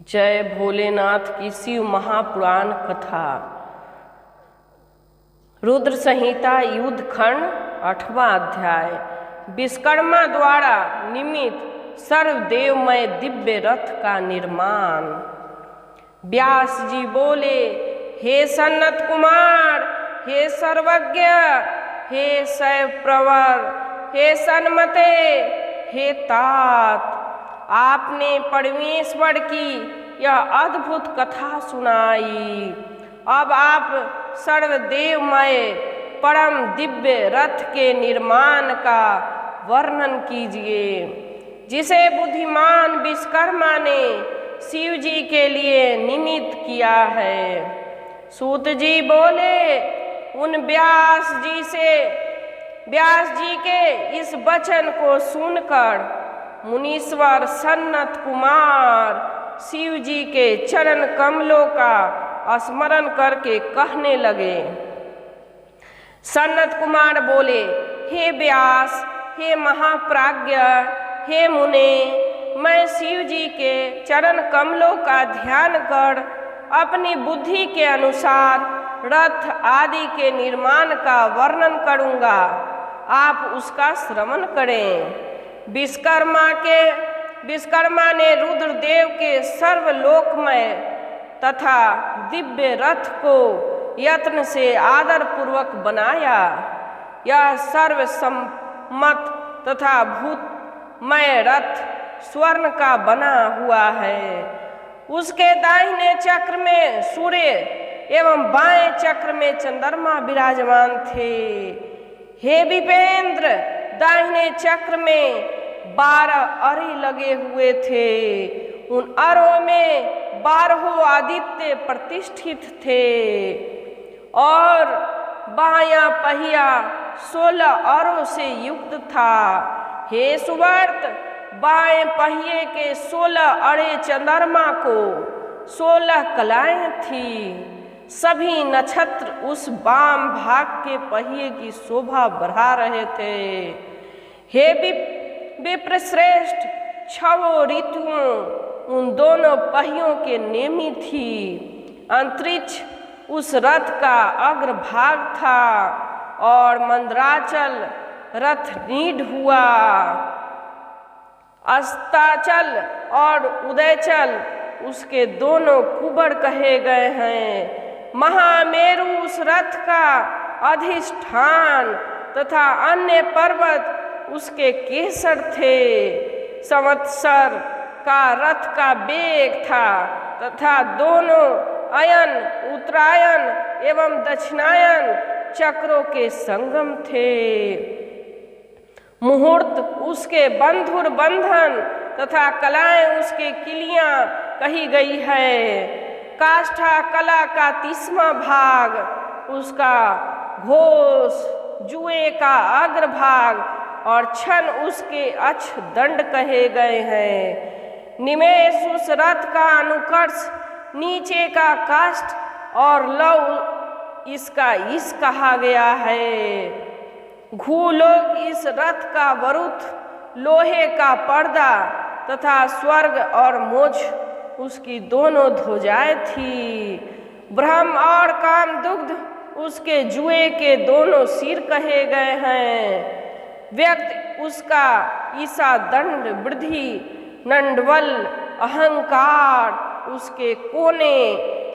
जय भोलेनाथ की शिव महापुराण कथा। रुद्र संहिता युद्ध खंड 8वां अध्याय। विश्वकर्मा द्वारा निमित्त सर्वदेवमय दिव्य रथ का निर्माण। व्यास जी बोले, हे सनत कुमार, हे सर्वज्ञ, हे शैव प्रवर, हे सन्मते, हे तात, आपने परमेश्वर की यह अद्भुत कथा सुनाई। अब आप सर्वदेवमय परम दिव्य रथ के निर्माण का वर्णन कीजिए, जिसे बुद्धिमान विश्वकर्मा ने शिव जी के लिए निमित्त किया है। सूत जी बोले, उन व्यास जी के इस वचन को सुनकर मुनीश्वर सन्नत कुमार शिव जी के चरण कमलों का स्मरण करके कहने लगे। सन्नत कुमार बोले, हे व्यास, हे महाप्राज्ञ, हे मुने, मैं शिव जी के चरण कमलों का ध्यान कर अपनी बुद्धि के अनुसार रथ आदि के निर्माण का वर्णन करूँगा। आप उसका श्रवण करें। विश्वकर्मा ने रुद्रदेव के सर्वलोकमय तथा दिव्य रथ को यत्न से आदर पूर्वक बनाया। यह सर्वसम्मत तथा भूतमय रथ स्वर्ण का बना हुआ है। उसके दाहिने चक्र में सूर्य एवं बाएं चक्र में चंद्रमा विराजमान थे। हे विपेंद्र, दाहिने चक्र में 12 अरे लगे हुए थे। उन अरों में 12 आदित्य प्रतिष्ठित थे और बायां पहिया 16 अरों से युक्त था। हे सुवर्त, बाएं पहिए के 16 अरे चंद्रमा को 16 कलाएं थी। सभी नक्षत्र उस वाम भाग के पहिए की शोभा बढ़ा रहे थे। हे विप्रश्रेष्ठ, 6 ऋतुओं उन दोनों पहियों के नेमी थी। अंतरिक्ष उस रथ का अग्रभाग था और मंदराचल रथ नीड हुआ। अस्ताचल और उदयचल उसके दोनों कुबड़ कहे गए हैं। महामेरु उस रथ का अधिष्ठान तथा अन्य पर्वत उसके केसर थे। संवत्सर का रथ का वेग था तथा दोनों अयन, उत्तरायण एवं दक्षिणायन चक्रों के संगम थे। मुहूर्त उसके बंधुर बंधन तथा कलाएं उसके किलियां कही गई है। काष्ठा कला का 30वां भाग उसका घोष, जुए का अग्रभाग और छन उसके अक्ष दंड कहे गए हैं। निमेष उस रथ का अनुकर्ष, नीचे का काष्ठ और लव इसका इस कहा गया है। घूलोक इस रथ का वरुथ, लोहे का पर्दा तथा स्वर्ग और मोक्ष उसकी दोनों ध्वजाएं थी। ब्रह्म और कामदुग्ध उसके जुए के दोनों सिर कहे गए हैं। व्यक्त उसका ईसा दंड, वृद्धि, नंडवल, अहंकार उसके कोने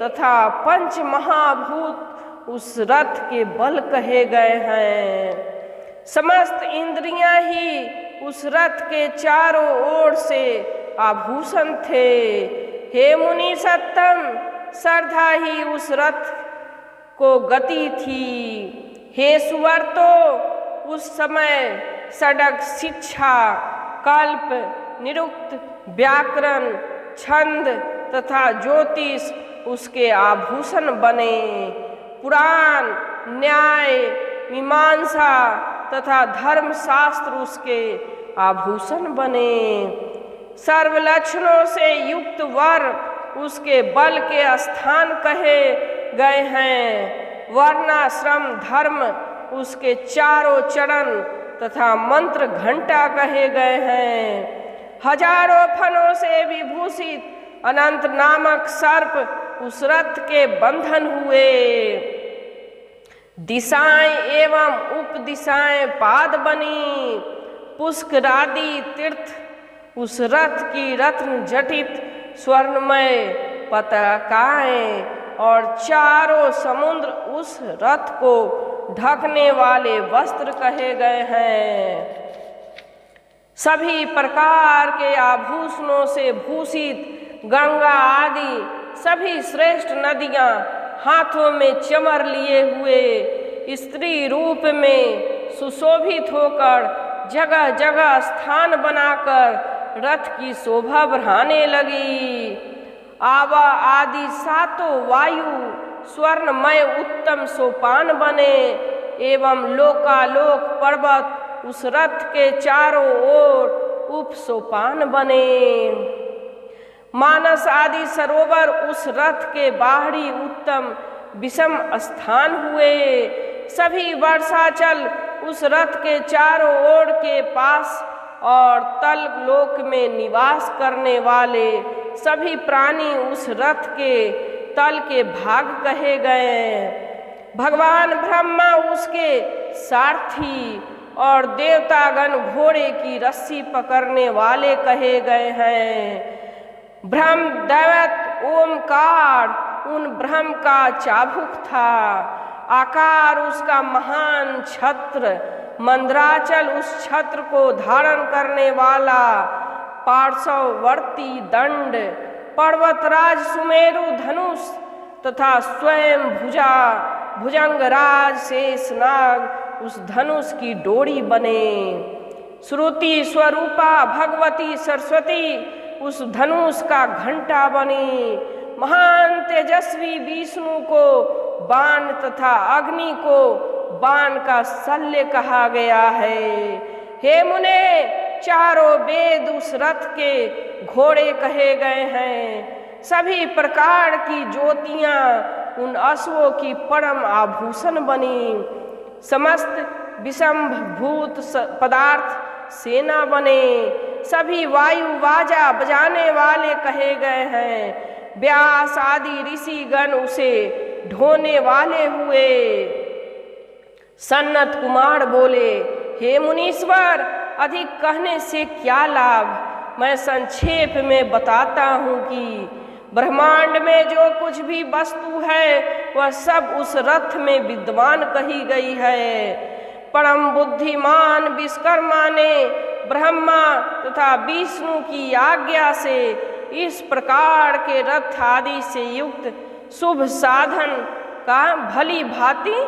तथा पंच महाभूत उस रथ के बल कहे गए हैं। समस्त इंद्रियां ही उस रथ के चारों ओर से आभूषण थे। हे मुनि सत्तम, श्रद्धा ही उस रथ को गति थी। हे सुवर्तो, उस समय सडक, शिक्षा, कल्प, निरुक्त, व्याकरण, छंद तथा ज्योतिष उसके आभूषण बने। पुराण, न्याय, मीमांसा तथा धर्मशास्त्र उसके आभूषण बने। सर्वलक्षणों से युक्त वर उसके बल के स्थान कहे गए हैं। वर्णाश्रम धर्म उसके चारों चरण तथा मंत्र घंटा कहे गए हैं। हजारों फनों से विभूषित अनंत नामक सर्प उस रथ के बंधन हुए। दिशाएं एवं उपदिशाएं पाद बनी, पुष्करादि तीर्थ उस रथ की रत्न जटित स्वर्णमय पताकाएं और चारों समुद्र उस रथ को ढकने वाले वस्त्र कहे गए हैं। सभी प्रकार के आभूषणों से भूषित गंगा आदि सभी श्रेष्ठ नदियां हाथों में चमर लिए हुए स्त्री रूप में सुशोभित होकर जगह जगह स्थान बनाकर रथ की शोभा बढ़ाने लगी। आवा आदि सातों वायु स्वर्णमय उत्तम सोपान बने एवं लोकालोक पर्वत उस रथ के चारों ओर उप सोपान बने। मानस आदि सरोवर उस रथ के बाहरी उत्तम विषम स्थान हुए। सभी वर्षाचल उस रथ के चारों ओर के पास और तल लोक में निवास करने वाले सभी प्राणी उस रथ के तल के भाग कहे गए। भगवान ब्रह्मा उसके सारथी और देवतागण घोड़े की रस्सी पकड़ने वाले कहे गए हैं। ब्रह्म दैवत ओमकार उन ब्रह्म का चाबुक था। आकार उसका महान छत्र, मंदराचल उस छत्र को धारण करने वाला, पार्श्ववर्ती दंड, पर्वतराज सुमेरु धनुष तथा स्वयं भुजंगराज शेषनाग उस धनुष की डोरी बने। श्रुति स्वरूपा भगवती सरस्वती उस धनुष का घंटा बनी। महान तेजस्वी विष्णु को बाण तथा अग्नि को बाण का शल्य कहा गया है। हे मुने, चारों वेद उस रथ के घोड़े कहे गए हैं। सभी प्रकार की ज्योतियां उन अश्वों की परम आभूषण बनी। समस्त विषम भूत पदार्थ सेना बने। सभी वायु बाजा बजाने वाले कहे गए हैं। व्यास आदि ऋषिगण उसे ढोने वाले हुए। सन्नत कुमार बोले, हे मुनीश्वर, अधिक कहने से क्या लाभ। मैं संक्षेप में बताता हूँ कि ब्रह्मांड में जो कुछ भी वस्तु है वह सब उस रथ में विद्यमान कही गई है। परम बुद्धिमान विश्वकर्मा ने ब्रह्मा तथा विष्णु की आज्ञा से इस प्रकार के रथ आदि से युक्त शुभ साधन का भली भांति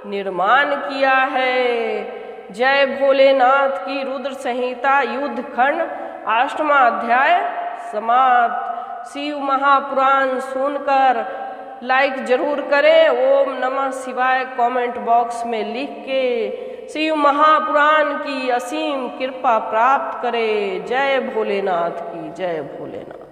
निर्माण किया है। जय भोलेनाथ की रुद्र संहिता युद्ध खंड 8वां अध्याय समाप्त। शिव महापुराण सुनकर लाइक जरूर करें। ओम नमः शिवाय कमेंट बॉक्स में लिख के शिव महापुराण की असीम कृपा प्राप्त करें। जय भोलेनाथ की जय भोलेनाथ।